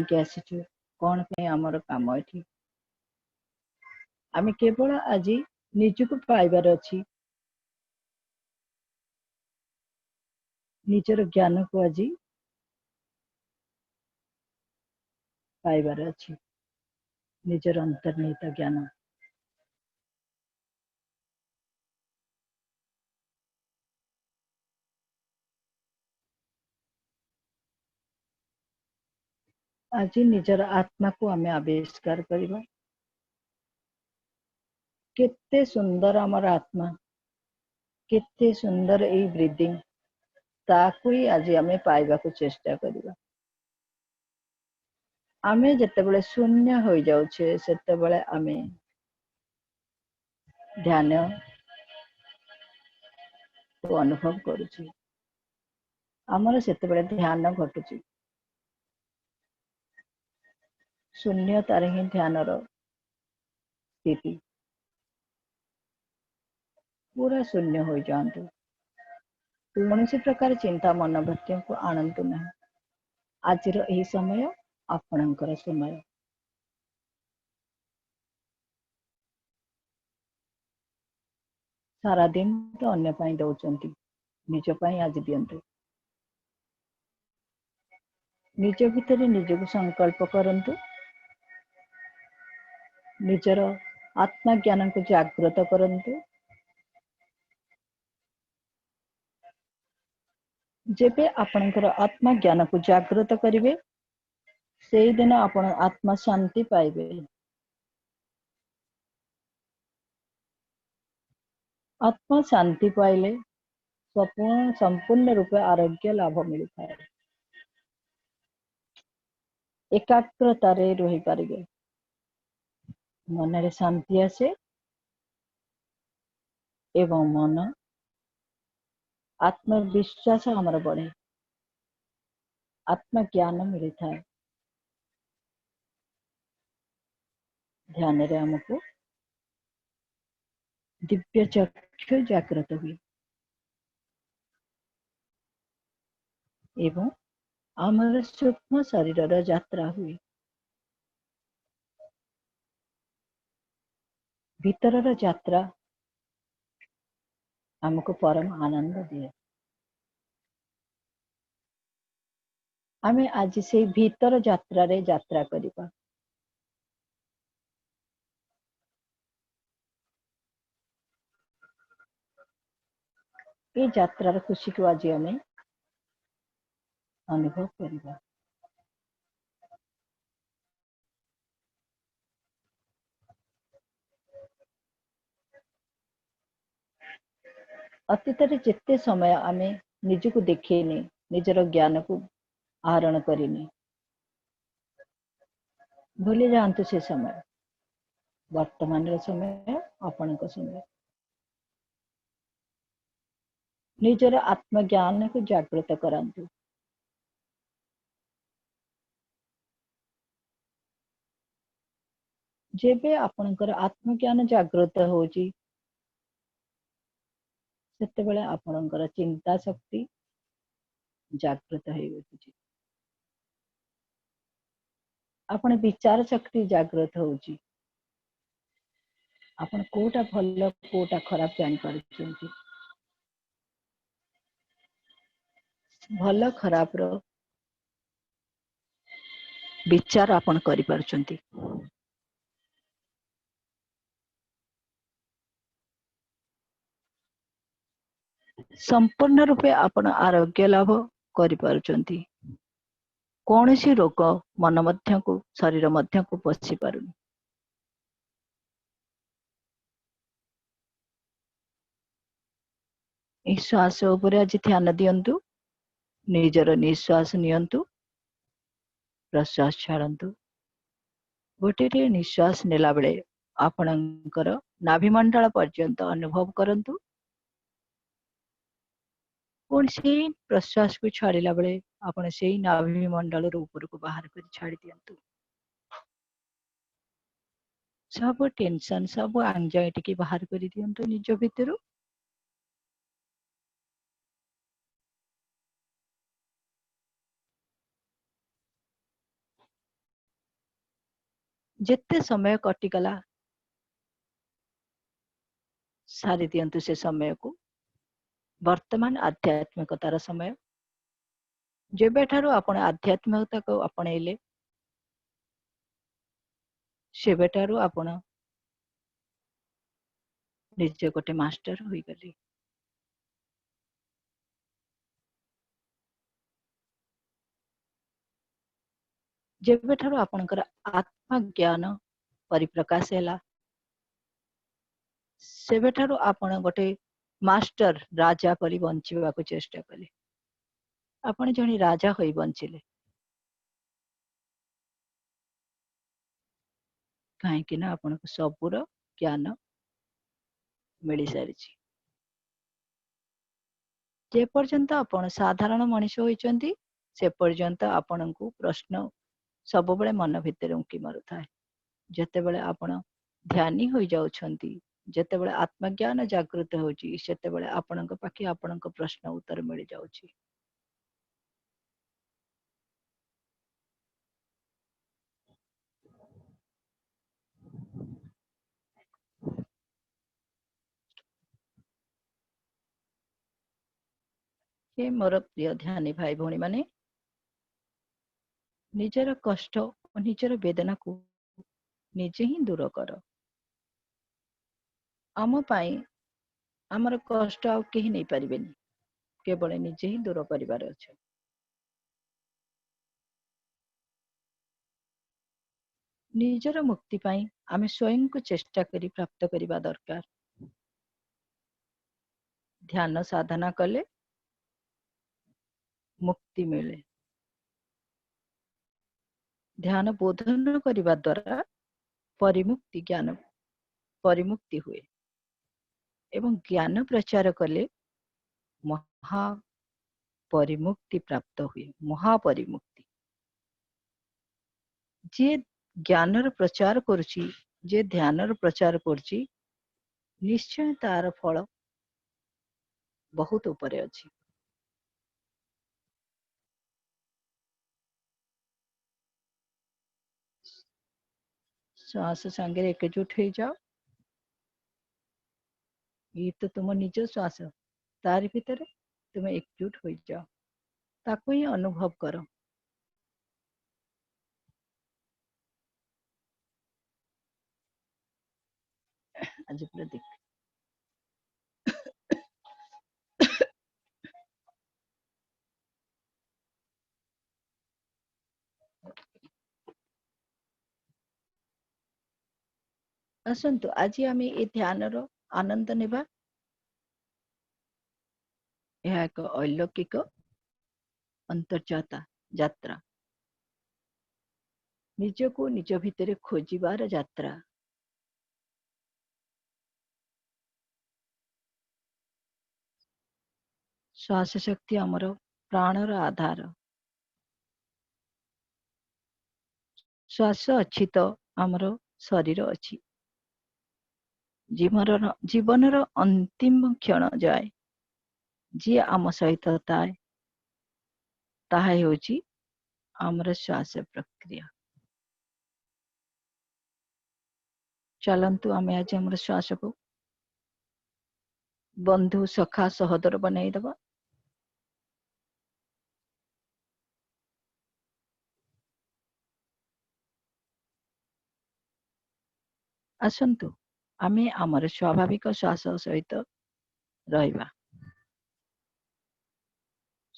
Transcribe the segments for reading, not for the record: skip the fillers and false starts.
के आसीचु कौन पे हमर काम एठी आमे केवल आज निजको पाइबार अछि निजर ज्ञान को आज पाइबार अछि निजर अंतर्निहित ज्ञान आज निजर आत्मा को आमे आविष्कार करिबा केते सुंदर हमर आत्मा केते सुंदर ए ब्रीदिंग ताकू ही आज आमे पाइबा को चेष्टा करिबा आमे जते बेले शून्य हो जाउछे सेते बेले आमे ध्यान को अनुभव करूछे हमर सेते बेले ध्यान घटुची शून्य तारे ही ध्यान रो स्थिति पूरा शून्य हो जातु कौन प्रकार चिंता मनोवृत्ति को आणतु ना आज यही समय आपणकर समय सारा दिन तो अन्य पाई दौरान निज पाई आज दियंतु निज भितर निजको संकल्प करंतु निजर आत्मा ज्ञान को जागृत करंतु जेबे आपणकर आत्मा ज्ञान को जागृत करिवे से दिन आपण आत्मा शांति पाइबे आत्मा शांति पाइले संपूर्ण रूपे आरोग्य लाभ मिलता है एकाग्रता रे रही पारिबे मन रे शांति आसे एवं मन आत्मविश्वास हमर बढ़े आत्मज्ञान मिलता है ध्यान रे हमको दिव्य चक्षु जागृत हुई एवं आमर सूक्ष्म शरीर यात्रा हुई भीतर यात्रा हमको परम आनंद दिए आमे आज से भीतर यात्रा रे यात्रा करिबा ये यात्रा रे खुशी को आज हमें अनुभव करिबा अतीत रे जिते समय आमे निजको देखेने निजर ज्ञान को आहरण करिने भूली जातु से समय वर्तमान रे समय आपण समय निजर आत्मज्ञान को जागृत करंतु जेबे आपणकर आत्मज्ञान जागृत होची सेते बेले आपणकर चिंता शक्ति जागृत हो उठुची आपण विचार शक्ति जागृत होची आपण कोटा भल कोटा खराब जान पारुछंती भल खराब रो विचार आपण करि पारुछंती संपूर्ण रूपे आपण आरोग्य लाभ करि पारुछंती कौन सी रोग मन मध्य को शरीर मध्य को पशि पारुनी श्वास उपर आज ध्यान दियंतु निजर निश्वास नियंतु प्रश्वास छाड़ंतु गोटे निश्वास नेला बेले आपणकर नाभिमंडल पर्यंत अनुभव करंतु पुणी से प्रश्वास को छाड़िला बेले आपण से नाभिमंडल ऊपर को बाहर कर छाड़ी दियंतु सब टेंशन सब एंजाइटी की बाहर कर दियंतु निज भितर ଯେତେ ସମୟ କଟିଗଲା ସାରି ଦିଅନ୍ତୁ ସେ ସମୟକୁ। ବର୍ତ୍ତମାନ ଆଧ୍ୟାତ୍ମିକତାର ସମୟ। ଯେବେଠାରୁ ଆପଣ ଆଧ୍ୟାତ୍ମିକତାକୁ ଆପଣେଇଲେ ସେବେଠାରୁ ଆପଣ ନିଜେ ଗୋଟେ ମାଷ୍ଟର ହୋଇଗଲେ। ଯେବେଠାରୁ ଆପଣଙ୍କର ଆତ୍ମଜ୍ଞାନ ପରିପ୍ରକାଶ ହେଲା ସେବେଠାରୁ ଆପଣ ଗୋଟେ ମାଷ୍ଟର ରାଜା ପରି ବଞ୍ଚିବାକୁ ଚେଷ୍ଟା କଲେ। ଆପଣ ଜଣେ ରାଜା ହୋଇ ବଞ୍ଚିଲେ। କାହିଁକି ନା ଆପଣଙ୍କୁ ସବୁର ଜ୍ଞାନ ମିଳିସାରିଛି। ଯେ ପର୍ଯ୍ୟନ୍ତ ଆପଣ ସାଧାରଣ ମଣିଷ ହୋଇଛନ୍ତି ସେ ପର୍ଯ୍ୟନ୍ତ ଆପଣଙ୍କୁ ପ୍ରଶ୍ନ ସବୁବେଳେ ମନ ଭିତରେ ଉଙ୍କି ମାରୁଥାଏ। ଯେତେବେଳେ ଆପଣ ଧ୍ୟାନୀ ହୋଇଯାଉଛନ୍ତି, ଯେତେବେଳେ ଆତ୍ମଜ୍ଞାନ ଜାଗୃତ ହେଉଛି ସେତେବେଳେ ଆପଣଙ୍କ ପାଖେ ଆପଣଙ୍କ ପ୍ରଶ୍ନ ଉତ୍ତର ମିଳିଯାଉଛି। ହେ ମୋର ପ୍ରିୟ ଧ୍ୟାନୀ ଭାଇ ଭଉଣୀ ମାନେ, ନିଜର କଷ୍ଟ ଓ ନିଜର ବେଦନାକୁ ନିଜେ ହିଁ ଦୂର କର। ଆମ ପାଇଁ ଆମର କଷ୍ଟ ଆଉ କେହି ନେଇପାରିବେନି, କେବଳ ନିଜେ ହିଁ ଦୂର କରିବାର ଅଛି। ନିଜର ମୁକ୍ତି ପାଇଁ ଆମେ ସ୍ୱୟଂକୁ ଚେଷ୍ଟା କରି ପ୍ରାପ୍ତ କରିବା ଦରକାର। ଧ୍ୟାନ ସାଧନା କଲେ ମୁକ୍ତି ମିଳେ। ଧ୍ୟାନ ବୋଧନ କରିବା ଦ୍ୱାରା ପରିମୁକ୍ତି ହୁଏ ଏବଂ ଜ୍ଞାନ ପ୍ରଚାର କଲେ ମହା ପରିମୁକ୍ତି ପ୍ରାପ୍ତ ହୁଏ। ମହାପରିମୁକ୍ତି। ଯିଏ ଜ୍ଞାନର ପ୍ରଚାର କରୁଛି, ଯିଏ ଧ୍ୟାନର ପ୍ରଚାର କରୁଛି, ନିଶ୍ଚୟ ତାର ଫଳ ବହୁତ ଉପରେ ଅଛି। ଶ୍ୱାସ ସାଙ୍ଗରେ ଏକଜୁଟ ହେଇଯାଅ। ଇଏ ତ ତୁମ ନିଜ ଶ୍ୱାସ, ତାରି ଭିତରେ ତୁମେ ଏକଜୁଟ ହୋଇଯାଅ, ତାକୁ ହିଁ ଅନୁଭବ କର। ଆଜି ପୁରା ଦେଖ। ଆସନ୍ତୁ ଆଜି ଆମେ ଏ ଧ୍ୟାନର ଆନନ୍ଦ ନେବା। ଏହା ଏକ ଅଲୌକିକ ଅନ୍ତର୍ଜାତା ଯାତ୍ରା। ନିଜକୁ ନିଜ ଭିତରେ ଖୋଜିବାର ଯାତ୍ରା। ଶ୍ୱାସ ଶକ୍ତି ଆମର ପ୍ରାଣର ଆଧାର। ଶ୍ୱାସ ଅଛି ତ ଆମର ଶରୀର ଅଛି। ଜୀବନର ଅନ୍ତିମ କ୍ଷଣ ଯାଏ ଯିଏ ଆମ ସହିତ ଥାଏ ତାହା ହେଉଛି ଆମର ଶ୍ୱାସ ପ୍ରକ୍ରିୟା। ଚାଲନ୍ତୁ ଆମେ ଆଜି ଆମର ଶ୍ୱାସକୁ ବନ୍ଧୁ ସଖା ସହୋଦର ବନେଇଦବା। ଆସନ୍ତୁ ଆମେ ଆମର ସ୍ୱାଭାବିକ ଶ୍ୱାସ ସହିତ ରହିବା।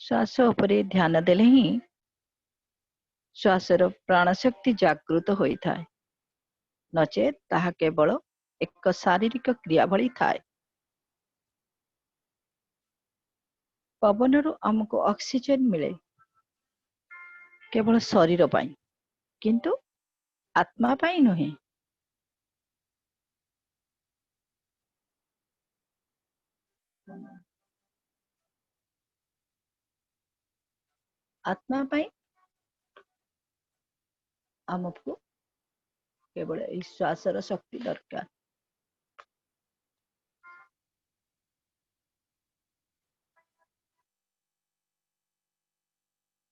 ଶ୍ୱାସ ଉପରେ ଧ୍ୟାନ ଦେଲେ ହିଁ ଶ୍ୱାସର ପ୍ରାଣଶକ୍ତି ଜାଗୃତ ହୋଇଥାଏ, ନଚେତ୍ ତାହା କେବଳ ଏକ ଶାରୀରିକ କ୍ରିୟା ଭଳି ଥାଏ। ପବନରୁ ଆମକୁ ଅକ୍ସିଜେନ ମିଳେ କେବଳ ଶରୀର ପାଇଁ, କିନ୍ତୁ ଆତ୍ମା ପାଇଁ ନୁହେଁ। ଆତ୍ମା ପାଇଁ ଆମକୁ କେବଳ ଏହି ଶ୍ୱାସର ଶକ୍ତି ଦରକାର।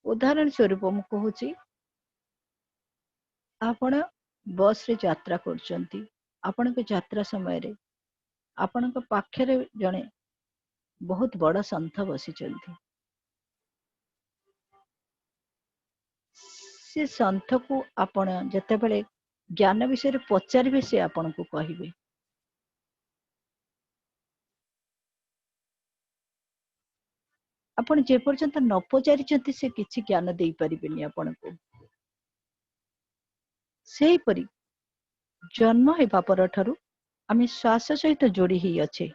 ଉଦାହରଣ ସ୍ୱରୂପ ମୁଁ କହୁଛି, ଆପଣ बस रे यात्रा करचंती आपणक यात्रा समय रे आपणक पाखरे जणे बहुत बड़ सन्थ बसिचंती से सन्थ को आपण जेतेबेले ज्ञान विषय पचारे से आपण को कहिबे आपण जे पर्यंत न पचारिचंती से किछि ज्ञान देई परिबेनी आपण को सेही परी जन्म हेबा परठारु आमे श्वास सहित जोड़ी ही अच्छे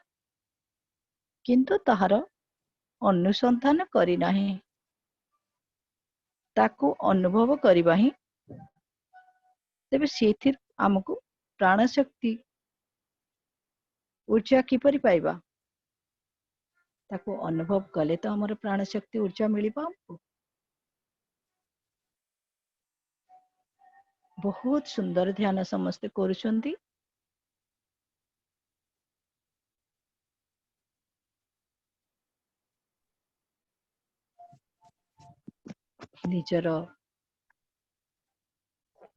किंतु ताहार अनुसंधान करी नाही ताको अनुभव करबा ही तेबे सेथिर हमकु प्राण शक्ति ऊर्जा किपरि पाइबा ताको अनुभव कले तो हमर प्राण शक्ति ऊर्जा मिलिबा हमकु बहुत सुंदर ध्यान समस्ते करूछंती निजर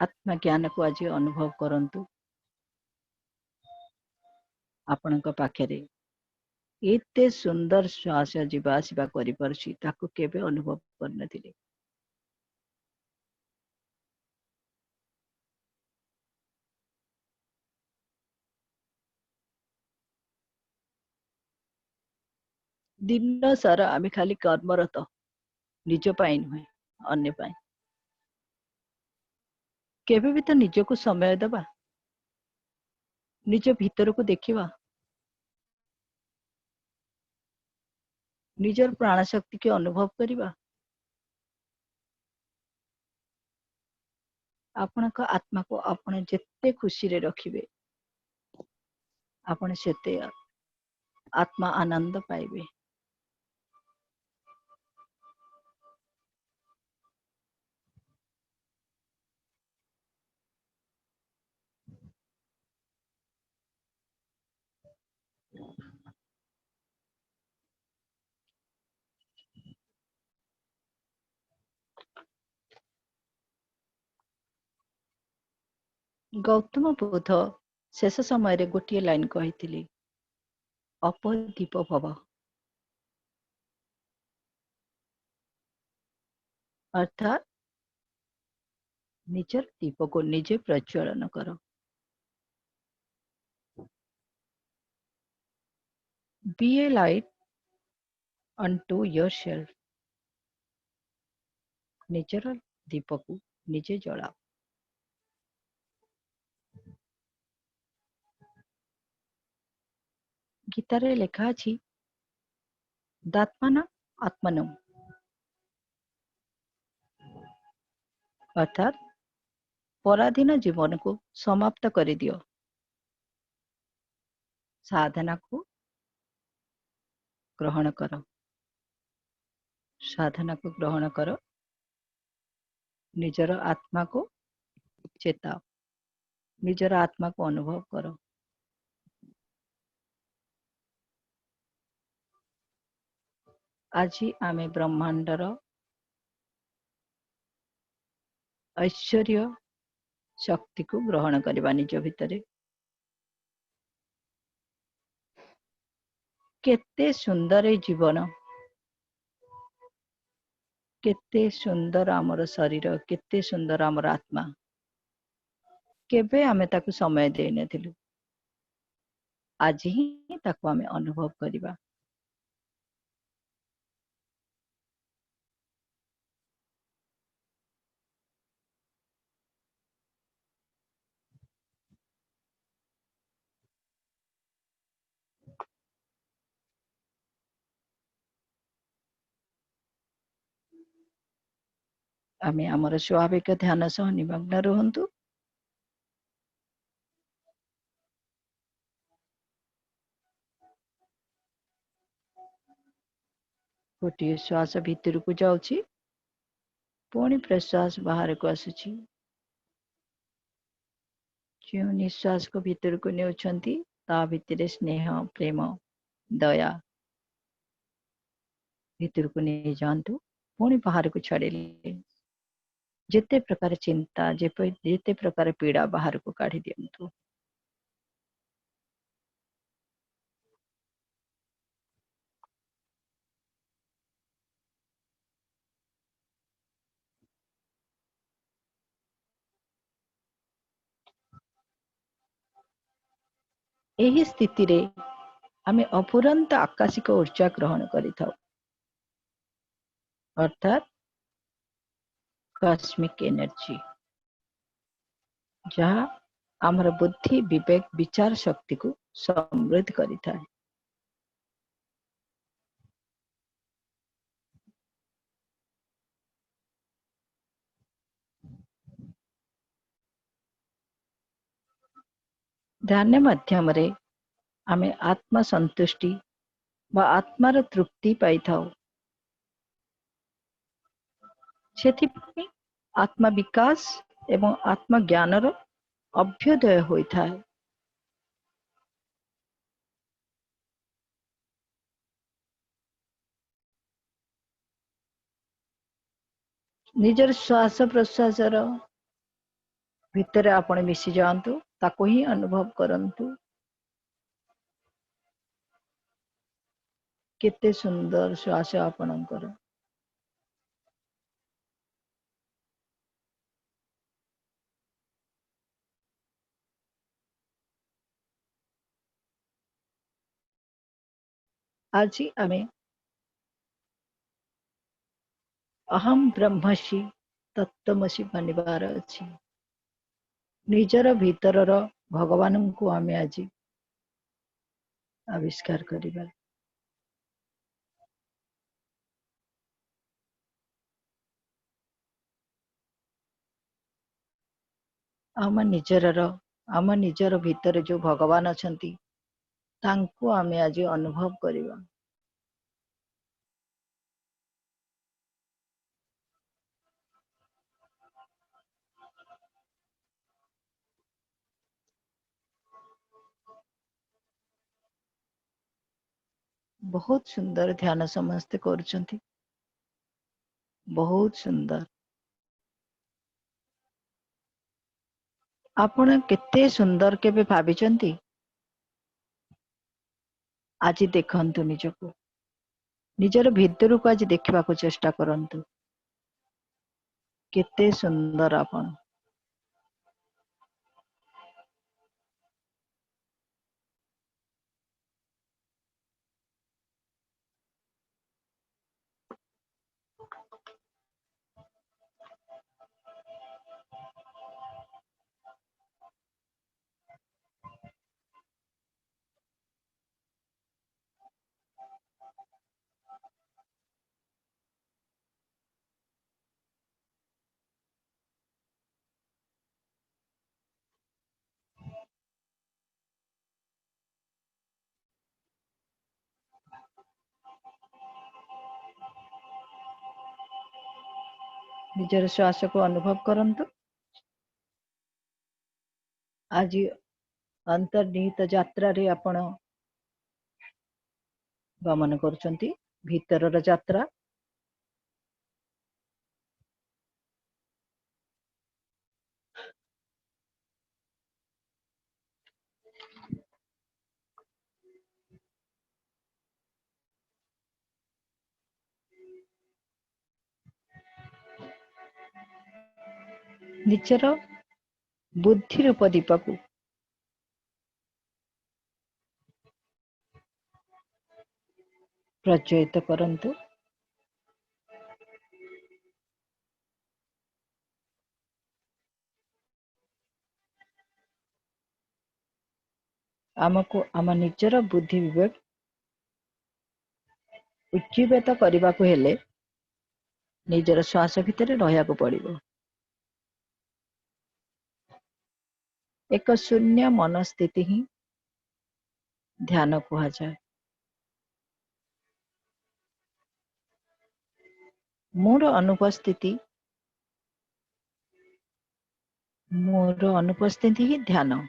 आत्मा ज्ञान को आज अनुभव करंतु आपणक पाखरे एते सुंदर श्वास जीवा आसिबा करि परछि ताको केबे अनुभव करनथिले दिन सारा आमे खाली कर्मरत निज पाई नुहे अन्य पाई केबे भी तो निज को समय दबा निज भीतर को देखिबा निजर प्राण शक्ति के अनुभव करिबा आपणक आत्मा को आपण जेते खुशी रे रखिबे आपण सेते आत्मा आनंद पाइबे गौतम बुद्ध शेष समय रे गोटिए लाइन कहिथिले अपदीप भव अर्थात निजर दीप को निजे प्रज्वलन कर बी ए लाइट अनटू योरसेल्फ निजर दीप को निजे जलाओ गीता रे लेखा अछि दात्मन आत्मनम अर्थात पराधीन जीवन को समाप्त कर दियो साधना को ग्रहण कर साधना को ग्रहण कर निजर आत्मा को चेताओ निजर आत्मा को अनुभव करो आज आमे ब्रह्मांडर ऐश्वर्य शक्ति को ग्रहण करबा निज भितरे केते सुंदर ए जीवन केते सुंदर आमर शरीर केते सुंदर आमर आत्मा केबे आमे ताकू समय देई नथिलु आज ही ताकू आमे अनुभव करबा आमे आमर स्वाभाविक ध्यान सह निमग्न रहंतु गोटे श्वास भीतर को जाउछि पुणी प्रश्वास बाहर को आसुछि जो निश्वास को भीतर को नेउछंती ता भितरे स्नेह प्रेम दया भीतर को नहीं जानतु पुणी बाहर को छाड़िले ଯେତେ ପ୍ରକାର ଚିନ୍ତା ଯେତେ ପ୍ରକାର ପୀଡ଼ା ବାହାରକୁ କାଢି ଦିଅନ୍ତୁ। ଏହି ସ୍ଥିତିରେ ଆମେ ଅଫୁରନ୍ତ ଆକାଶିକ ଊର୍ଜା ଗ୍ରହଣ କରିଥାଉ, ଅର୍ଥାତ୍ କସ୍ମିକ୍ ଏନର୍ଜି, ଯାହା ଆମର ବୁଦ୍ଧି, ବିବେକ, ବିଚାର ଶକ୍ତିକୁ ସମୃଦ୍ଧ କରିଥାଏ। ଧ୍ୟାନ ମାଧ୍ୟମରେ ଆମେ ଆତ୍ମ ସନ୍ତୁଷ୍ଟି ବା ଆତ୍ମାର ତୃପ୍ତି ପାଇଥାଉ। ସେଥିପାଇଁ ଆତ୍ମ ବିକାଶ ଏବଂ ଆତ୍ମଜ୍ଞାନର ଅଭ୍ୟୁଦୟ ହୋଇଥାଏ। ନିଜର ଶ୍ୱାସ ପ୍ରଶ୍ୱାସର ଭିତରେ ଆପଣ ମିଶି ଯାଆନ୍ତୁ, ତାକୁ ହିଁ ଅନୁଭବ କରନ୍ତୁ। କେତେ ସୁନ୍ଦର ଶ୍ୱାସ ଆପଣଙ୍କର। ଆଜି ଆମେ ଅହମ୍ ବ୍ରହ୍ମସି ତତ୍ତ୍ୱମସି ମାନିବାର ଅଛି। ନିଜର ଭିତରର ଭଗବାନଙ୍କୁ ଆମେ ଆଜି ଆବିଷ୍କାର କରିବା। ଆମ ନିଜର ଭିତରେ ଯୋଉ ଭଗବାନ ଅଛନ୍ତି, ତାଙ୍କୁ ଆମେ ଆଜି ଅନୁଭବ କରିବା। ବହୁତ ସୁନ୍ଦର ଧ୍ୟାନ ସମସ୍ତେ କରୁଛନ୍ତି, ବହୁତ ସୁନ୍ଦର। ଆପଣ କେତେ ସୁନ୍ଦର କେବେ ଭାବିଛନ୍ତି? ଆଜି ଦେଖନ୍ତୁ ନିଜକୁ, ନିଜର ଭିତରକୁ ଆଜି ଦେଖିବାକୁ ଚେଷ୍ଟା କରନ୍ତୁ। କେତେ ସୁନ୍ଦର ଆପଣ। ନିଜର ଶ୍ୱାସକୁ ଅନୁଭବ କରନ୍ତୁ। ଆଜି ଅନ୍ତର୍ନିହିତ ଯାତ୍ରାରେ ଆପଣ ଗମନ କରୁଛନ୍ତି, ଭିତରର ଯାତ୍ରା। ନିଜର ବୁଦ୍ଧି ରୂପ ଦୀପକୁ ପ୍ରଜ୍ୱଳିତ କରନ୍ତୁ। ଆମକୁ ଆମ ନିଜର ବୁଦ୍ଧି ବିବେକ ଉଜ୍ଜୀବିତ କରିବାକୁ ହେଲେ ନିଜର ଶ୍ୱାସ ଭିତରେ ରହିବାକୁ ପଡ଼ିବ। ଏକ ଶୂନ୍ୟ ମନସ୍ଥିତି ହିଁ ଧ୍ୟାନ କୁହାଯାଏ। ମୋର ଅନୁପସ୍ଥିତି ହିଁ ଧ୍ୟାନ।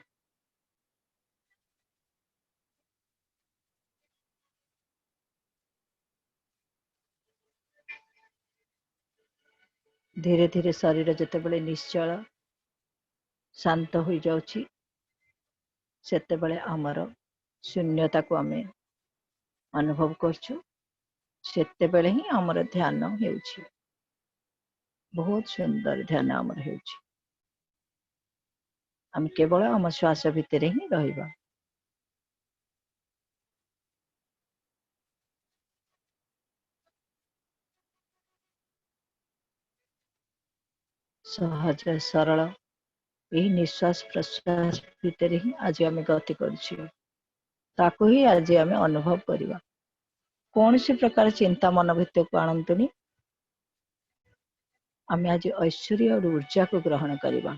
धीरे धीरे शरीर जेतेबेले निश्चल शांत हो जाउछि सेतेबेले आमर शून्यता को आमे अनुभव करछु सेतेबेले ही आमर ध्यान हेउछि बहुत सुंदर ध्यान आमर हेउछि आम केवल आम श्वास भितर ही रहिबा सहज सरल यही निश्वास प्रश्वास भितर ही आज आम गति करछि ताको ही आज आम अनुभव करवा कौन सी प्रकार चिंता मन भितर को आनंतुनी आम आज ऐश्वर्य और ऊर्जा को ग्रहण करवा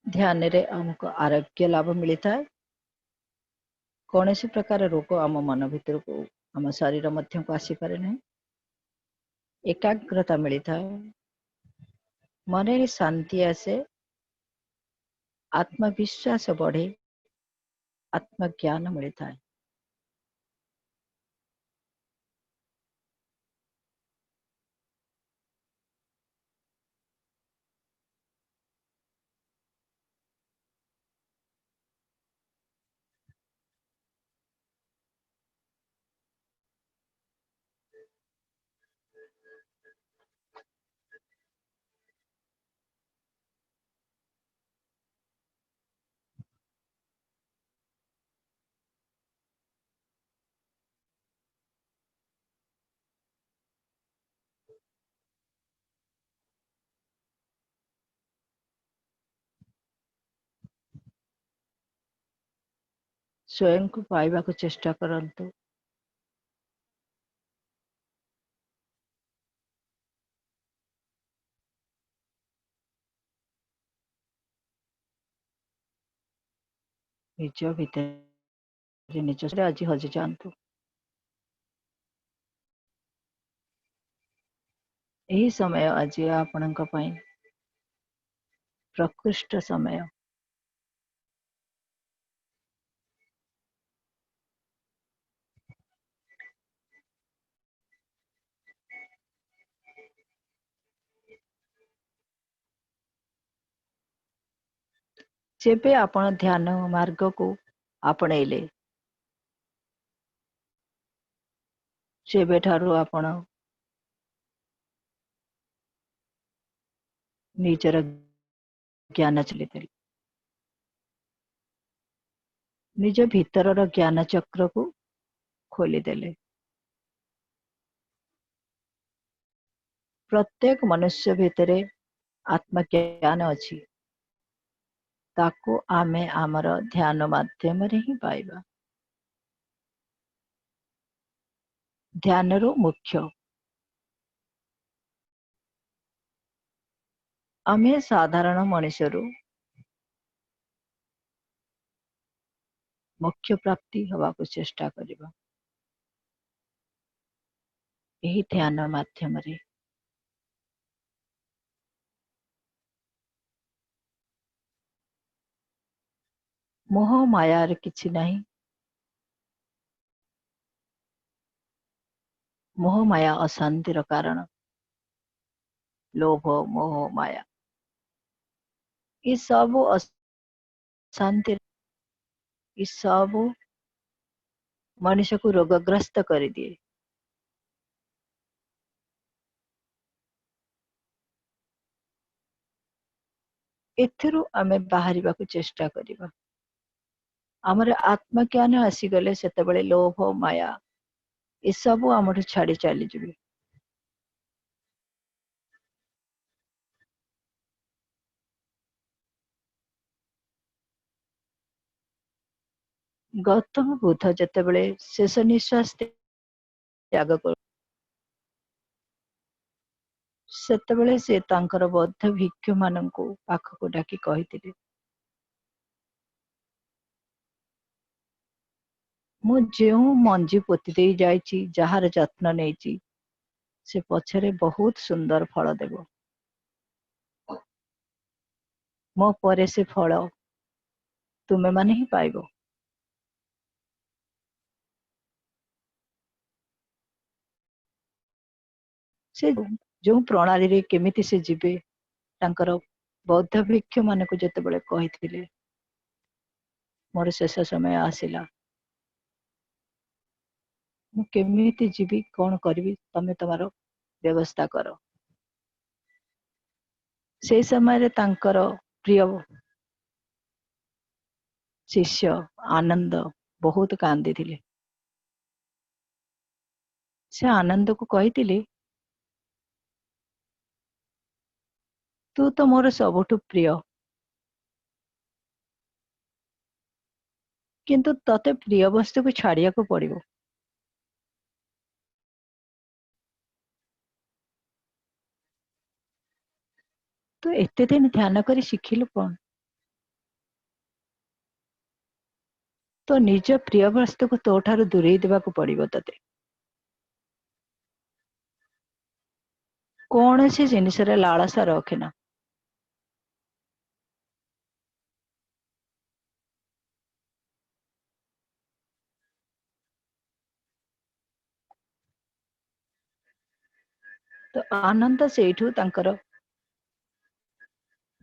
ध्यान रे हमको आरोग्य लाभ मिलता है कौन सी प्रकार रोग आम मन भीतर को आम शरीर मध्य को आसी पारे नहीं एकाग्रता मिलता है मन शांति आसे आत्मविश्वास बढ़े आत्मज्ञान मिलता है स्वयं को पाइबा को चेष्टा करंतु निज भीतर निज आज हजि जातु यही समय आज आपण प्रकृष्ट समय जेबे आपण ध्यान मार्ग को आपणेले सेबे ठारू आपण निजर ज्ञान चली निज भीतर ज्ञान चक्र को खोलीदेले प्रत्येक मनुष्य भितर आत्मज्ञान अच्छी ताको आमे आमर ध्यान माध्यम रे ही पाइबा ध्यान रो मुख्य आमे साधारण मनुष्यरू मुख्य प्राप्ति हवा को चेष्टा करिबा यही ध्यान माध्यम रे मोह मायार किछि नहीं मोह माया अशांतिर कारण लोभ मोह माया ये सब अशांति ये सब मनुष्य को रोगग्रस्त कर दिए एथिरु आमे बाहरिबा को चेष्टा करिबा आमर आत्मज्ञान आसीगले सेतेबेले लोभ माया ये सब आमठु छाड़ी चली जिबे गौतम बुद्ध जेतेबेले शेष निश्वास त्याग कर सेतेबेले से तांकर बौद्ध भिक्षु माननकु पाखକୁ डाकी कहिथिले ମୁଁ ଯେଉଁ ମଞ୍ଜି ପୋତି ଦେଇ ଯାଇଛି, ଯାହାର ଯତ୍ନ ନେଇଛି, ସେ ପଛରେ ବହୁତ ସୁନ୍ଦର ଫଳ ଦେବ। ମୋ ପରେ ସେ ଫଳ ତୁମେମାନେ ହିଁ ପାଇବ। ସେ ଯେଉଁ ପ୍ରଣାଳୀରେ କେମିତି ସେ ଯିବେ, ତାଙ୍କର ବୌଦ୍ଧ ଭିକ୍ଷୁ ମାନଙ୍କୁ ଯେତେବେଳେ କହିଥିଲେ, ମୋର ଶେଷ ସମୟ ଆସିଲା, ମୁଁ କେମିତି ଯିବି, କଣ କରିବି, ତମେ ତମର ବ୍ୟବସ୍ଥା କର। ସେଇ ସମୟରେ ତାଙ୍କର ପ୍ରିୟ ଶିଷ୍ୟ ଆନନ୍ଦ ବହୁତ କାନ୍ଦିଥିଲେ। ସେ ଆନନ୍ଦକୁ କହିଥିଲେ, ତୁ ତ ମୋର ସବୁଠୁ ପ୍ରିୟ, କିନ୍ତୁ ତତେ ପ୍ରିୟ ବସ୍ତୁକୁ ଛାଡିବାକୁ ପଡିବ। ତୁ ଏତେ ଦିନ ଧ୍ୟାନ କରି ଶିଖିଲୁ କଣ? ତ ନିଜ ପ୍ରିୟ ବସ୍ତୁକୁ ତୋ ଠାରୁ ଦୂରେଇ ଦେବାକୁ ପଡିବ ତତେ। କୌଣସି ଜିନିଷରେ ଲାଳସା ରଖେନା। ତ ଆନନ୍ଦ ସେଇଠୁ ତାଙ୍କର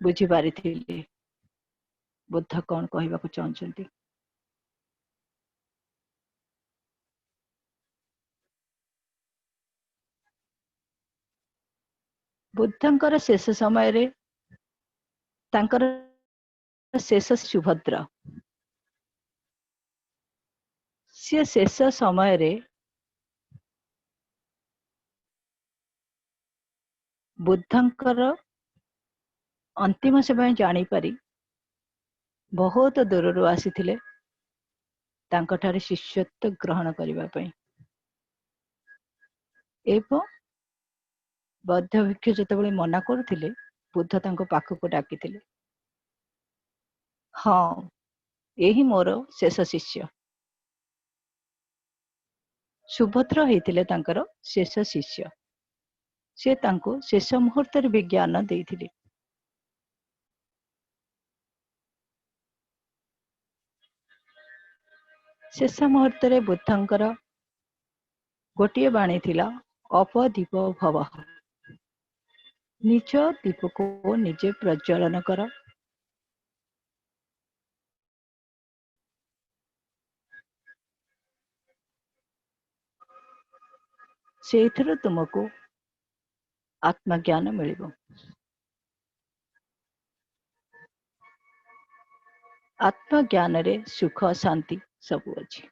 ବୁଝିପାରିଥିଲେ ବୁଦ୍ଧ କଣ କହିବାକୁ ଚାହୁଁଛନ୍ତି। ବୁଦ୍ଧଙ୍କର ଶେଷ ସମୟରେ ତାଙ୍କର ଶେଷ ସୁଭଦ୍ରା, ସିଏ ଶେଷ ସମୟରେ ବୁଦ୍ଧଙ୍କର ଅନ୍ତିମ ସମୟ ଜାଣିପାରି ବହୁତ ଦୂରରୁ ଆସିଥିଲେ ତାଙ୍କଠାରେ ଶିଷ୍ୟତ୍ୱ ଗ୍ରହଣ କରିବା ପାଇଁ। ଏବଂ ବୌଦ୍ଧ ଭିକ୍ଷୁ ଯେତେବେଳେ ମନା କରୁଥିଲେ, ବୁଦ୍ଧ ତାଙ୍କ ପାଖକୁ ଡାକିଥିଲେ। ହଁ, ଏହି ମୋର ଶେଷ ଶିଷ୍ୟ। ସୁଭଦ୍ର ହେଇଥିଲେ ତାଙ୍କର ଶେଷ ଶିଷ୍ୟ। ସେ ତାଙ୍କୁ ଶେଷ ମୁହୂର୍ତ୍ତରେ ବିଜ୍ଞାନ ଦେଇଥିଲେ। ଶେଷ ମୁହୂର୍ତ୍ତରେ ବୁଦ୍ଧଙ୍କର ଗୋଟିଏ ବାଣୀ ଥିଲା, ଅପଦୀପ ଭବଃ। ନିଜ ଦୀପକୁ ନିଜେ ପ୍ରଜ୍ୱଳନ କର। ସେଇଥିରୁ ତୁମକୁ ଆତ୍ମଜ୍ଞାନ ମିଳିବ। ଆତ୍ମଜ୍ଞାନରେ ସୁଖ ଶାନ୍ତି ସବୁ ଅଛି।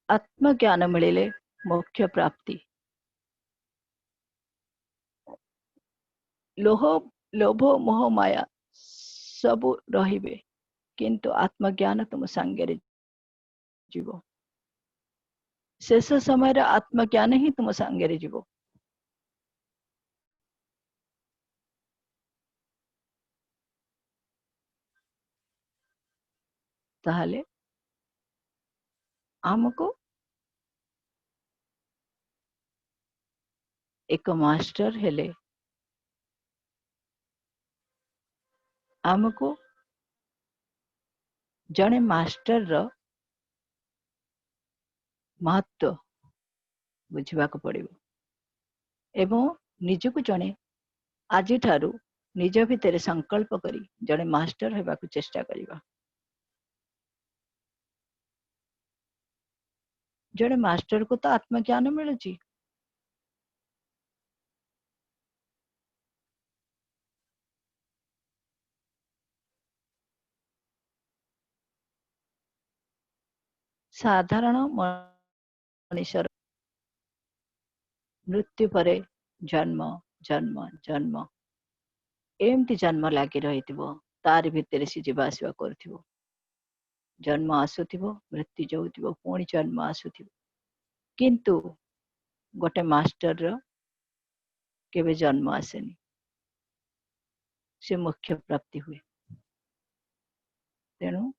ଆତ୍ମଜ୍ଞାନ ମିଳିଲେ ମୋକ୍ଷ ପ୍ରାପ୍ତି। ଲୋଭ ମୋହ ମାୟା ସବୁ ରହିବେ, କିନ୍ତୁ ଆତ୍ମଜ୍ଞାନ ତୁମ ସାଙ୍ଗରେ ଯିବ। ଶେଷ ସମୟରେ ଆତ୍ମଜ୍ଞାନ ହିଁ ତୁମ ସାଙ୍ଗରେ ଯିବ। ତାହେଲେ ଆମକୁ ଏକ ମାଷ୍ଟର ହେଲେ ଆମକୁ ଜଣେ ମାଷ୍ଟରର ମହତ୍ଵ ବୁଝିବାକୁ ପଡିବ ଏବଂ ନିଜକୁ ଜଣେ ଆଜିଠାରୁ ନିଜ ଭିତରେ ସଂକଳ୍ପ କରି ଜଣେ ମାଷ୍ଟର ହେବାକୁ ଚେଷ୍ଟା କରିବା। ଜଣେ ମାଷ୍ଟରକୁ ତ ଆତ୍ମଜ୍ଞାନ ମିଳୁଛି, ସାଧାରଣ ମଣିଷର ମୃତ୍ୟୁ ପରେ ଜନ୍ମ ଜନ୍ମ ଜନ୍ମ ଏମିତି ଜନ୍ମ ଲାଗି ରହିଥିବ, ତାରି ଭିତରେ ସେ ଯିବା ଆସିବା କରୁଥିବ। ଜନ୍ମ ଆସୁଥିବ, ମୃତ୍ୟୁ ଯାଉଥିବ, ପୁଣି ଜନ୍ମ ଆସୁଥିବ। କିନ୍ତୁ ଗୋଟେ ମାଷ୍ଟରର କେବେ ଜନ୍ମ ଆସେନି। से मोक्ष प्राप्ति हुए। तेणु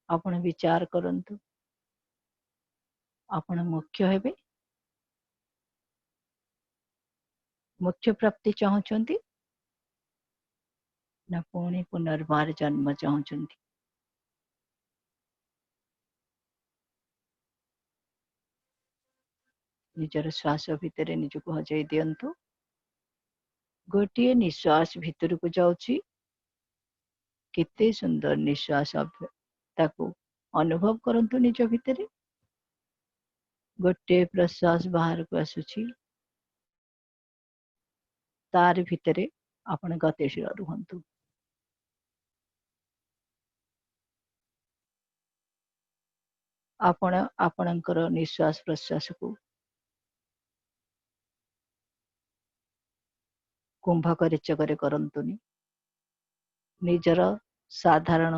आपण विचार करंतु, आपण मोक्ष हेबे, मोक्ष प्राप्ति चाहूचंती ना पुणी पुनर्बार जन्म चाहूचंती। निजर श्वास भितर निजको हजाई दियंतु। गोटे निश्वास भितर को जाउची, केते सुंदर निश्वास ताकू अनुभव करंतु निज भितर। गोटे प्रश्वास बाहर को आसुची, तार भितर आपण गतिशील रुहंतु। आपण आपणकर निश्वास प्रश्वास को कुंभक चकरे करंतुनी। निजर साधारण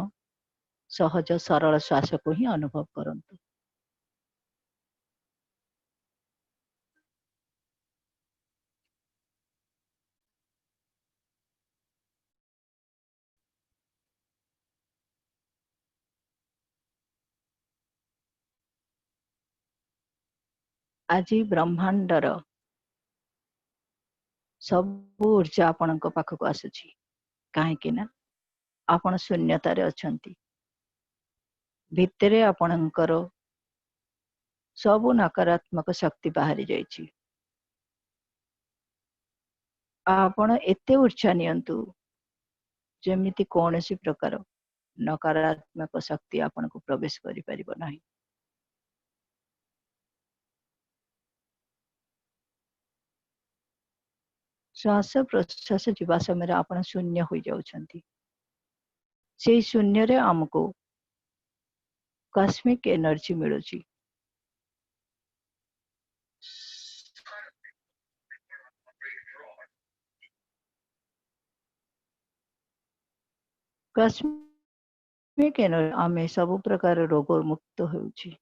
सहज सरल श्वास को ही अनुभव करंतु। आज ब्रह्मांडर सब ऊर्जा आपणक पाखक आसुची, काहेकि ना आपण शून्यतारे अछंती। भितरे आपणकर सब नकारात्मक शक्ति बाहरी जाइछि। आपण एते ऊर्जा नियंतु जेमिति कौनसी प्रकार नकारात्मक शक्ति आपण को प्रवेश करि परिबो नाही। श्वास प्रश्वास जीवा समय आपण शून्य हो जाउछंती। से शून्य रे हमको कॉस्मिक एनर्जी मिलुची। कॉस्मिक एनर्जी आमे सब प्रकार रोग मुक्त होउची।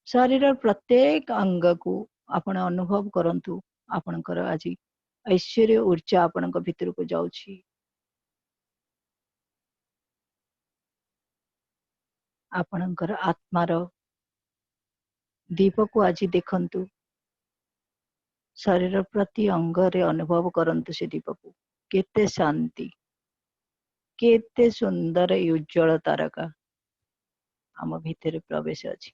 शरीर प्रत्येक अंग को आपण अनुभव करंतु। आपणकर आज ऐश्वर्य ऊर्जा आपणक भीतर को जाउची। आपणकर आत्मार दीप को आज देखंतु। शरीर प्रति अंग रे अनुभव करंतु से दीप को। केते शांति, केते सुंदर उज्जवल तारका आम भीतर प्रवेश अछि,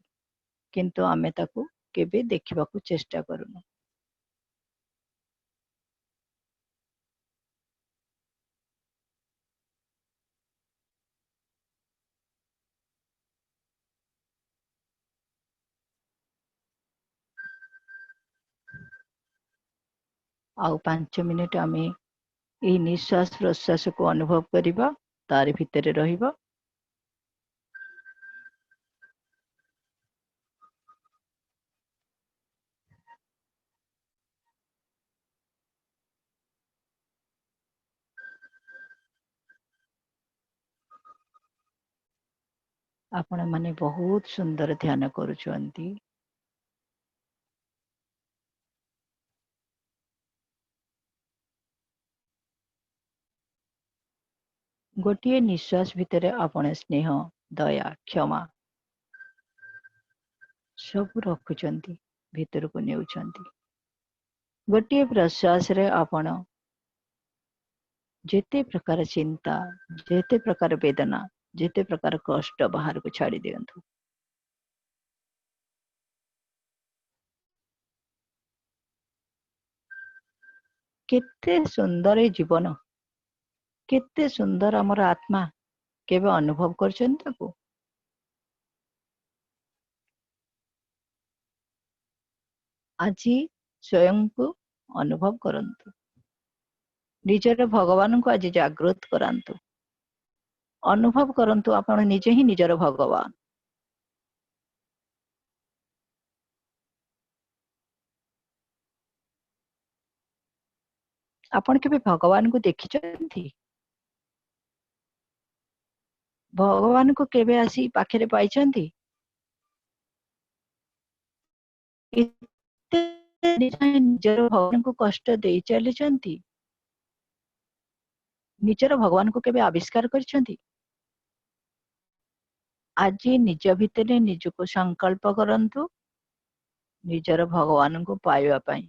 किंतु आमे ताकू केबे देखिबा को चेष्टा करूनु। आउ 5 मिनिट आमे एई निश्वास प्रश्वास को अनुभव करिबा, तार भितर रहिबा। आपण माने बहुत सुंदर ध्यान करूछंती। गोटे निश्वास भितर आपण स्नेह, दया, क्षमा सब रखुचंती, भीतर को नेउचंती। गोटे प्रश्वास रे आपण जेते प्रकार चिंता, जेते प्रकार वेदना, जेते प्रकार कष्ट बाहर को छाड़ी दियंतु। केते सुंदर ए जीवन, केते सुंदर हमर आत्मा, केबे अनुभव करछन ताको। आज स्वयं को अनुभव करंतु। निजर भगवान को आज जागृत करांतु। अनुभव करंतु आपण निजे ही निजर भगवान। आपण केबे भगवान को देखिचंती? भगवान को केबे आसी पाखरे पाइचंती? ଏତେ ନିଜର ଭଗବାନଙ୍କୁ କଷ୍ଟ ଦେଇ ଚାଲିଛନ୍ତି, ନିଜର ଭଗବାନଙ୍କୁ କେବେ ଆବିଷ୍କାର କରିଛନ୍ତି? ଆଜି ନିଜ ଭିତରେ ନିଜକୁ ସଂକଳ୍ପ କରନ୍ତୁ ନିଜର ଭଗବାନଙ୍କୁ ପାଇବା ପାଇଁ।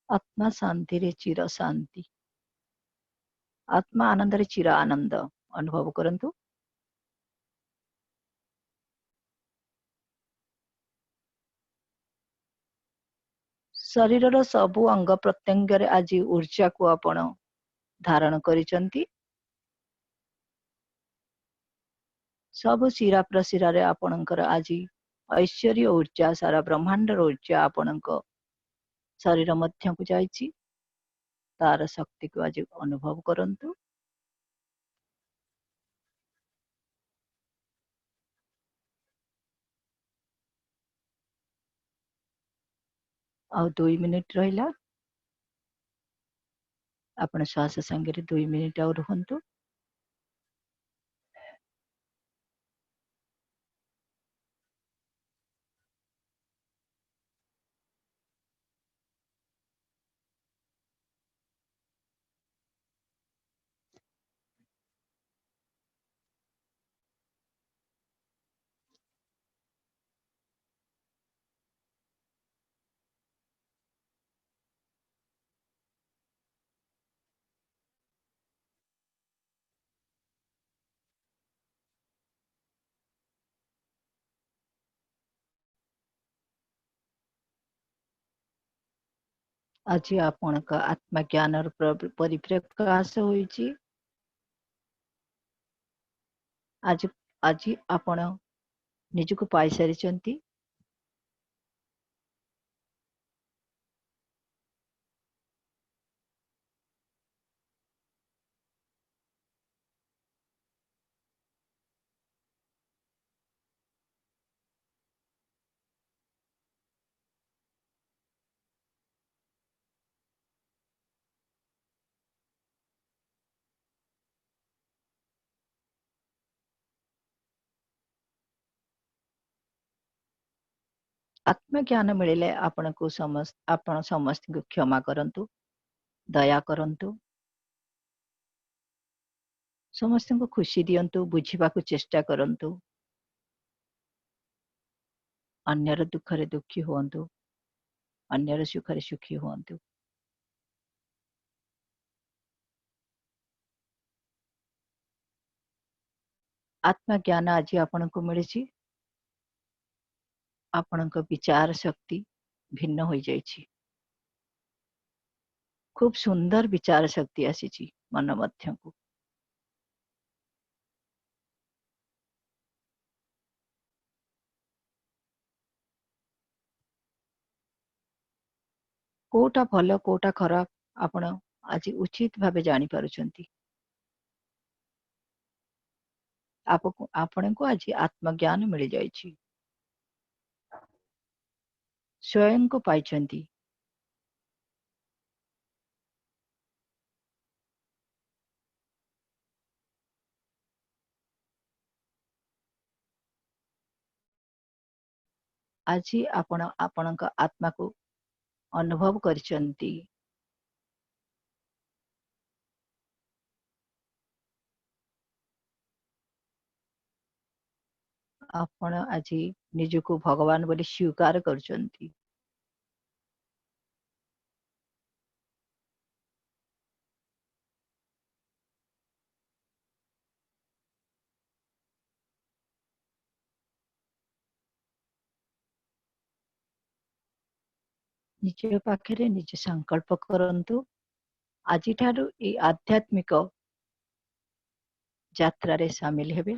ଆତ୍ମା ଶାନ୍ତିରେ ଚିର ଶାନ୍ତି, ଆତ୍ମା ଆନନ୍ଦରେ ଚିର ଆନନ୍ଦ ଅନୁଭବ କରନ୍ତୁ। ଶରୀରର ସବୁ ଅଙ୍ଗ ପ୍ରତ୍ୟଙ୍ଗରେ ଆଜି ଊର୍ଜାକୁ ଆପଣ ଧାରଣ କରିଛନ୍ତି। ସବୁ ଶିରା ପ୍ରଶିରାରେ ଆପଣଙ୍କର ଆଜି ଐଶ୍ୱର୍ଯ୍ୟ ଊର୍ଜା, ସାରା ବ୍ରହ୍ମାଣ୍ଡର ଊର୍ଜା ଆପଣଙ୍କ ଶରୀର ମଧ୍ୟକୁ ଯାଇଛି। ତାର ଶକ୍ତିକୁ ଆଜି ଅନୁଭବ କରନ୍ତୁ। ଆଉ 2 ମିନିଟ ରହିଲା। ଆପଣ ଶ୍ୱାସ ସାଙ୍ଗରେ 2 ମିନିଟ ଆଉ ରୁହନ୍ତୁ। ଆଜି ଆପଣଙ୍କ ଆତ୍ମଜ୍ଞାନର ପରିପ୍ରକାଶ ହୋଇଛି। ଆଜି ଆଜି ଆପଣ ନିଜକୁ ପାଇସାରିଛନ୍ତି। ଆତ୍ମଜ୍ଞାନ ମିଳିଲେ ଆପଣ ସମସ୍ତଙ୍କୁ କ୍ଷମା କରନ୍ତୁ, ଦୟା କରନ୍ତୁ, ସମସ୍ତଙ୍କୁ ଖୁସି ଦିଅନ୍ତୁ, ବୁଝିବାକୁ ଚେଷ୍ଟା କରନ୍ତୁ, ଅନ୍ୟର ଦୁଃଖରେ ଦୁଃଖୀ ହୁଅନ୍ତୁ, ଅନ୍ୟର ସୁଖରେ ସୁଖୀ ହୁଅନ୍ତୁ। ଆତ୍ମଜ୍ଞାନ ଆଜି ଆପଣଙ୍କୁ ମିଳିଛି। ଆପଣଙ୍କ ବିଚାର ଶକ୍ତି ଭିନ୍ନ ହୋଇଯାଇଛି। ଖୁବ ସୁନ୍ଦର ବିଚାର ଶକ୍ତି ଆସିଛି ମନ ମଧ୍ୟକୁ। କୋଉଟା ଭଲ କୋଉଟା ଖରାପ ଆପଣ ଆଜି ଉଚିତ ଭାବେ ଜାଣିପାରୁଛନ୍ତି। ଆପଣଙ୍କୁ ଆଜି ଆତ୍ମଜ୍ଞାନ ମିଳିଯାଇଛି। ସ୍ୱୟଂକୁ ପାଇଛନ୍ତି। ଆଜି ଆପଣ ଆପଣଙ୍କ ଆତ୍ମାକୁ ଅନୁଭବ କରିଛନ୍ତି। ଆପଣ ଆଜି ନିଜକୁ ଭଗବାନ ବୋଲି ସ୍ୱୀକାର କରୁଛନ୍ତି। ନିଜ ପାଖରେ ନିଜେ ସଂକଳ୍ପ କରନ୍ତୁ, ଆଜିଠାରୁ ଏହି ଆଧ୍ୟାତ୍ମିକ ଯାତ୍ରାରେ ସାମିଲ ହେବେ।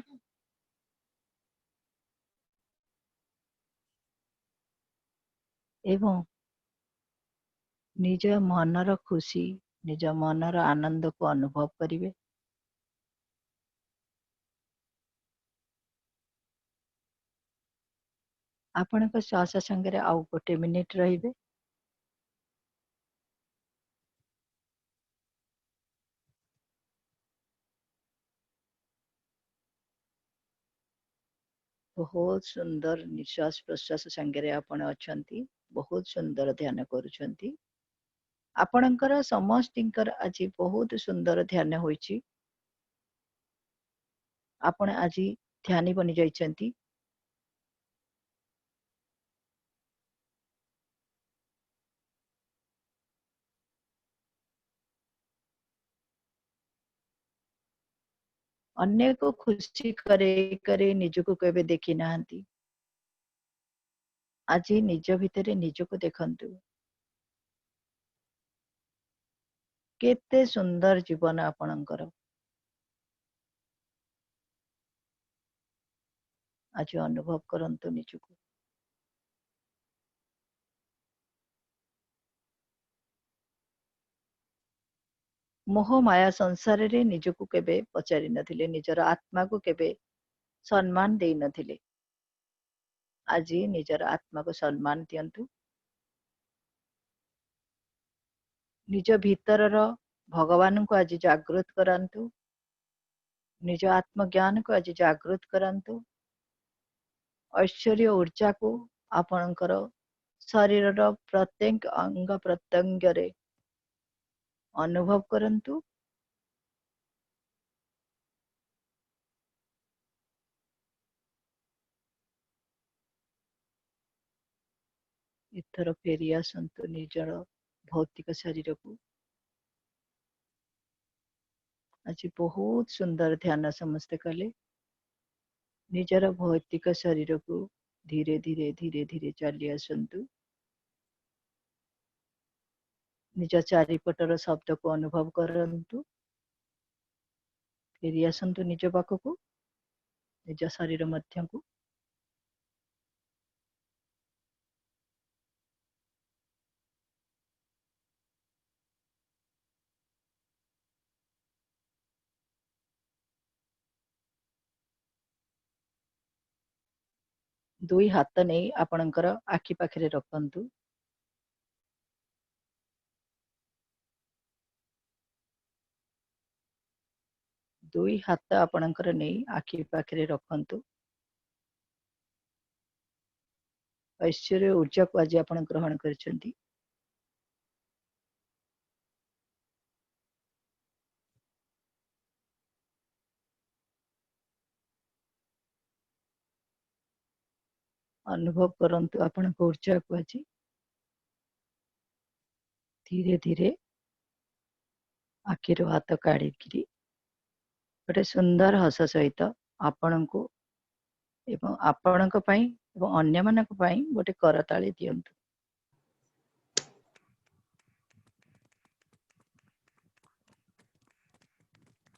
ଏବଂ ନିଜ ମନର ଖୁସି, ନିଜ ମନର ଆନନ୍ଦକୁ ଅନୁଭବ କରିବେ। ଆପଣଙ୍କ ଶ୍ୱାସ ସାଙ୍ଗରେ ଆଉ 1 ମିନିଟ ରହିବେ। ବହୁତ ସୁନ୍ଦର ନିଶ୍ୱାସ ପ୍ରଶ୍ୱାସ ସାଙ୍ଗରେ ଆପଣ ଅଛନ୍ତି। ବହୁତ ସୁନ୍ଦର ଧ୍ୟାନ କରୁଛନ୍ତି। ଆପଣଙ୍କର ସମସ୍ତଙ୍କର ଆଜି ବହୁତ ସୁନ୍ଦର ଧ୍ୟାନ ହୋଇଛି। ଆପଣ ଆଜି ଧ୍ୟାନୀ ବନି ଯାଇଛନ୍ତି। ଅନ୍ୟକୁ ଖୁସି करे ନିଜକୁ କେବେ ଦେଖି ନାହାନ୍ତି। ଆଜି ନିଜ ଭିତରେ ନିଜକୁ ଦେଖନ୍ତୁ। କେତେ ସୁନ୍ଦର ଜୀବନ ଆପଣଙ୍କର। ଆଜି ଅନୁଭବ କରନ୍ତୁ ନିଜକୁ। ମୋହ ମାୟା ସଂସାରରେ ନିଜକୁ କେବେ ପଚାରି ନଥିଲେ, ନିଜର ଆତ୍ମାକୁ କେବେ ସମ୍ମାନ ଦେଇ ନଥିଲେ। ଆଜି ନିଜର ଆତ୍ମାକୁ ସମ୍ମାନ ଦିଅନ୍ତୁ। ନିଜ ଭିତରର ଭଗବାନଙ୍କୁ ଆଜି ଜାଗୃତ କରାନ୍ତୁ। ନିଜ ଆତ୍ମଜ୍ଞାନକୁ ଆଜି ଜାଗୃତ କରାନ୍ତୁ। ଐଶ୍ୱର୍ଯ୍ୟ ଊର୍ଜାକୁ ଆପଣଙ୍କର ଶରୀରର ପ୍ରତ୍ୟେକ ଅଙ୍ଗ ପ୍ରତ୍ୟଙ୍ଗରେ ଅନୁଭବ କରନ୍ତୁ। ଏଥର ଫେରି ଆସନ୍ତୁ ନିଜର ଭୌତିକ ଶରୀରକୁ। ଆଜି ବହୁତ ସୁନ୍ଦର ଧ୍ୟାନ ସମସ୍ତେ କଲେ। ନିଜର ଭୌତିକ ଶରୀରକୁ ଧୀରେ ଧୀରେ ଧୀରେ ଧୀରେ ଚାଲି ଆସନ୍ତୁ। ନିଜ ଚାରିପଟର ଶବ୍ଦକୁ ଅନୁଭବ କରନ୍ତୁ। ଫେରି ଆସନ୍ତୁ ନିଜ ପାଖକୁ, ନିଜ ଶରୀର ମଧ୍ୟକୁ। ଦୁଇ ହାତ ନେଇ ଆପଣଙ୍କର ଆଖି ପାଖରେ ରଖନ୍ତୁ। ଦୁଇ ହାତ ଆପଣଙ୍କର ନେଇ ଆଖି ପାଖରେ ରଖନ୍ତୁ। ଐଶ୍ୱର୍ଯ୍ୟ ଊର୍ଜାକୁ ଆଜି ଆପଣ ଗ୍ରହଣ କରିଛନ୍ତି। ଅନୁଭବ କରନ୍ତୁ ଆପଣଙ୍କ ଊର୍ଜାକୁ ଆଜି। ଧୀରେ ଧୀରେ ଆଖିରୁ ହାତ କାଢିକିରି ଗୋଟେ ସୁନ୍ଦର ହସ ସହିତ ଆପଣଙ୍କୁ ଏବଂ ଆପଣଙ୍କ ପାଇଁ ଏବଂ ଅନ୍ୟମାନଙ୍କ ପାଇଁ ଗୋଟେ କରତାଳି ଦିଅନ୍ତୁ।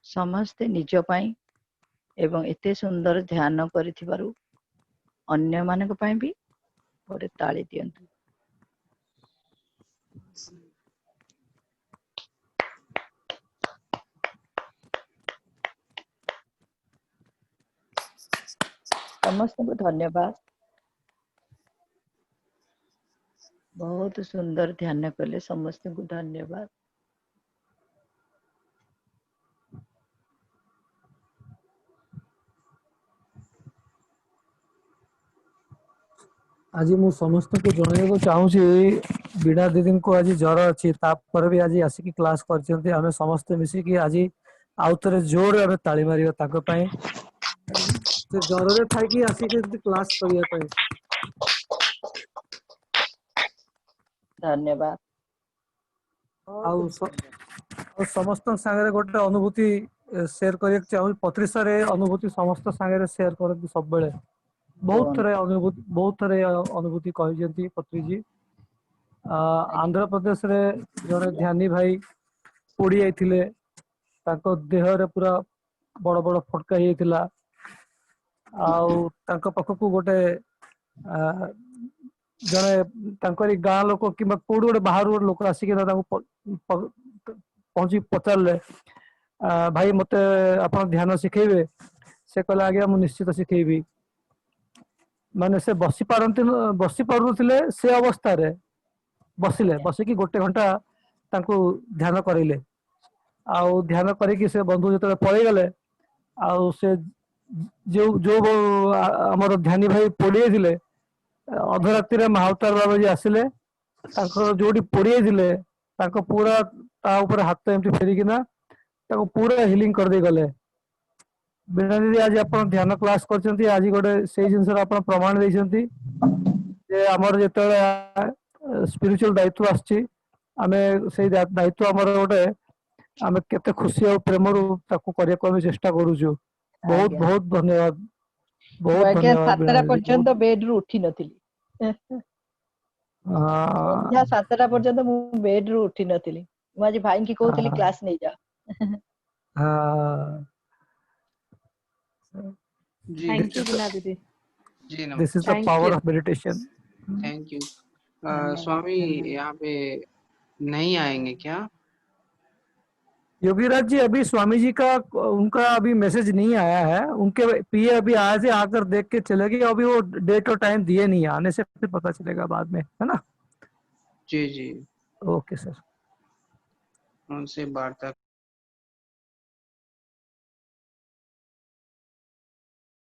ସମସ୍ତେ ନିଜ ପାଇଁ ଏବଂ ଏତେ ସୁନ୍ଦର ଧ୍ୟାନ କରିଥିବାରୁ ଅନ୍ୟମାନଙ୍କ ପାଇଁ ବି ଗୋଟେ ତାଳି ଦିଅନ୍ତୁ। ସମସ୍ତଙ୍କୁ ଧନ୍ୟବାଦ। ବହୁତ ସୁନ୍ଦର ଧ୍ୟାନ କଲେ, ସମସ୍ତଙ୍କୁ ଧନ୍ୟବାଦ। आज मु समस्त को जनइବାକୁ ଚାହୁଁଛି ବିଡା ଦିଦିଙ୍କୁ ଆଜି ଜ୍ୱର ଅଛି, ତାପରେ ବି ଆଜି ଆସିକି କ୍ଲାସ କରିଛନ୍ତି। ଆମେ ସମସ୍ତେ ମିଶିକି ଆଜି ଆଉଥରେ ଜୋରରେ ଆମେ ତାଳି ମାରିବା ତାଙ୍କ ପାଇଁ। ସେ ଜ୍ୱରରେ ଥାଇକି ଆସିକି କ୍ଲାସ କରିବା ପାଇଁ। ଧନ୍ୟବାଦ। ଆଉ ସମସ୍ତଙ୍କ ସାଙ୍ଗରେ ଗୋଟେ ଅନୁଭୂତି ସେୟାର କରିବାକୁ ଚାହୁଁଛି। 35 ଅନୁଭୂତି ସମସ୍ତ ସାଙ୍ଗରେ ସେୟାର କରନ୍ତି ସବୁବେଳେ। ବହୁତ ଥର ଅନୁଭୂତି କହିଛନ୍ତି ପତ୍ରିଜୀ। ଆଜ୍ଞା ଆନ୍ଧ୍ରପ୍ରଦେଶରେ ଜଣେ ଧ୍ୟାନୀ ଭାଇ ପୋଡି ଯାଇଥିଲେ। ତାଙ୍କ ଦେହରେ ପୁରା ବଡ ବଡ ଫଟକା ହେଇଯାଇଥିଲା। ଆଉ ତାଙ୍କ ପାଖକୁ ଗୋଟେ ଆ ଜଣେ ତାଙ୍କରି ଗାଁ ଲୋକ କିମ୍ବା କୋଉଠୁ ଗୋଟେ ବାହାରୁ ଗୋଟେ ଲୋକ ଆସିକି ତାଙ୍କୁ ପହଞ୍ଚି ପଚାରିଲେ ଭାଇ ମତେ ଆପଣ ଧ୍ୟାନ ଶିଖେଇବେ? ସେ କହିଲେ ଆଜ୍ଞା ମୁଁ ନିଶ୍ଚିତ ଶିଖେଇବି। ମାନେ ସେ ବସି ପାରୁନଥିଲେ ସେ ଅବସ୍ଥାରେ ବସିଲେ, ଆଜ୍ଞା ବସିକି 1 ଘଣ୍ଟା ତାଙ୍କୁ ଧ୍ୟାନ କରେଇଲେ। ଆଉ ଧ୍ୟାନ କରିକି ସେ ବନ୍ଧୁ ଯେତେବେଳେ ପଳେଇଗଲେ, ଆଉ ସେ ଯୋଉ ଯୋଉ ଆମର ଧ୍ୟାନୀ ଭାଇ ପୋଡ଼ିଯାଇଥିଲେ, ଆଜ୍ଞା ଅଧରାତିରେ ମାହତାର ବାବାଜୀ ଆସିଲେ, ତାଙ୍କର ଯୋଉଠି ପୋଡ଼ିଯାଇଥିଲେ ତାଙ୍କ ପୁରା ତା ଉପରେ ହାତ ଏମିତି ଫେରିକିନା ତାକୁ ପୁରା ହିଲିଂ କରିଦେଇ ଗଲେ। ବୀଣା ଦିଦି, ଆଜି ଆପଣ ଧ୍ୟାନ କ୍ଲାସ କରିଛନ୍ତି, ଆଜି ଗୋଟେ ସେଇ ଜିନିଷର ଆପଣ ପ୍ରମାଣ ଦେଇଛନ୍ତି ଯେ ଆମର ଯେତେବେଳେ ସ୍ପିରିଚୁଆଲ ଦାୟିତ୍ୱ ଆସିଛି, ଆମେ ସେଇ ଦାୟିତ୍ୱ ଆମର ଗୋଟେ ଆମେ କେତେ ଖୁସି ଆଉ ପ୍ରେମରୁ ତାକୁ କରିବାକୁ ଆମେ ଚେଷ୍ଟା କରୁଛୁ। ବହୁତ ଆଜ୍ଞା ବହୁତ ଧନ୍ୟବାଦ, ମୁଁ ବହୁତ ଆଜ୍ଞା ଧନ୍ୟବାଦ ବୀଣା 7ଟା ଦିଦି, ବହୁତ। ପର୍ଯ୍ୟନ୍ତ ବେଡ୍ ରୁ ଉଠି ନଥିଲି। ସନ୍ଧ୍ୟା 7ଟା ପର୍ଯ୍ୟନ୍ତ ମୁଁ ବେଡ୍ ରୁ ଉଠି ନଥିଲି। ମୁଁ ଆଜି ଭାଇଙ୍କି କହୁଥିଲି କ୍ଲାସ ନେଇଯାଅ। हाँ, जी थैंक यू बिना दीदी। जी this is नमस्ते। the thank power you. of meditation. Thank you. धन्यवाद स्वामी धन्यवाद। यहाँ पे नहीं आएंगे क्या? योगीराज जी, अभी स्वामी जी का उनका अभी मैसेज नहीं आया है, उनके पीए अभी आए थे, आकर देख के चले गए, अभी वो डेट और टाइम दिए नहीं है, आने से फिर पता चलेगा बाद में, है ना। जी जी, ओके सर। उनसे वार्ता